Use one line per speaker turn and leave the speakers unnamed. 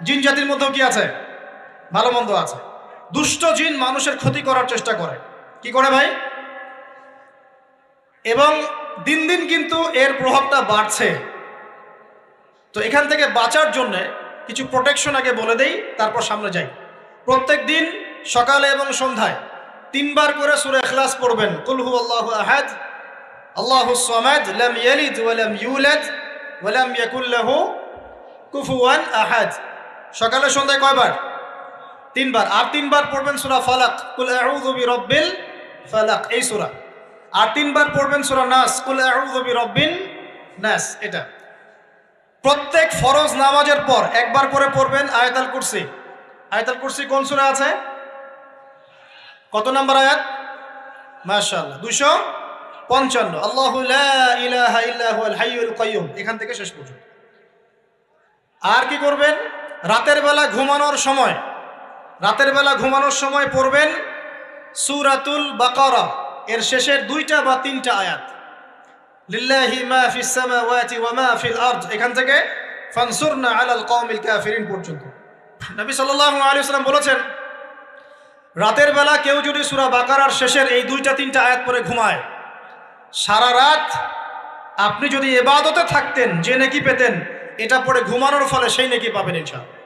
জিন জাতির মধ্যেও কি আছে? ভালো মন্দ আছে। দুষ্ট জিন মানুষের ক্ষতি করার চেষ্টা করে। কি করে ভাই? এবং দিন দিন কিন্তু এর প্রভাবটা বাড়ছে। তো এখান থেকে বাঁচার জন্য কিছু প্রোটেকশন আগে বলে দেই, তারপর সামনে যাই। প্রত্যেক দিন সকালে এবং সন্ধ্যায় 3 বার করে সূরা ইখলাস পড়বেন। কুল হুয়াল্লাহু আহাদ, আল্লাহুস সামাদ, লাম ইয়ালিদ ওয়া লাম ইউলাদ ওয়া লাম ইয়াকুল লাহু কুফুয়ান আহাদ। সকালে সন্ধ্যায় কয়বার? 3 বার। আর 3 বার পড়বেন সূরা ফালাক, কুল আউযু বিরাব্বিল ফালাক, এই সূরা। আর 3 বার পড়বেন সূরা নাস, কুল আউযু বিরাব্বিন নাস। এটা প্রত্যেক ফরজ নামাজের পর একবার করে পড়বেন আয়াতুল কুরসি। আয়াতুল কুরসি কোন সূরা আছে? কত নাম্বার আয়াত? মাশাআল্লাহ, 255। আল্লাহু লা ইলাহা ইল্লা হুয়াল হাইয়ুল কাইয়্যুম, এখান থেকে শেষ পর্যন্ত। আর কি করবেন? রাতের বেলা ঘুমানোর সময় পড়বেন সূরাতুল বাকারা এর শেষের 2টা বা 3টা আয়াত। লিল্লাহি মা ফিস সামাওয়াতি ওয়া মা ফিল আরদ, এখান থেকে ফানসুরনা আলাল কওমিল কাফিরিন পর্যন্ত। নবী সাল্লাল্লাহু আলাইহি ওয়াসাল্লাম বলেছেন, রাতের বেলা কেউ যদি সূরা বাকারার শেষের এই 2টা 3টা আয়াত পড়ে ঘুমায়, সারা রাত আপনি যদি ইবাদতে থাকতেন যে নেকি পেতেন, এটা পড়ে ঘুমানোর ফলে সেই নেকি পাবেন ইনশাআল্লাহ।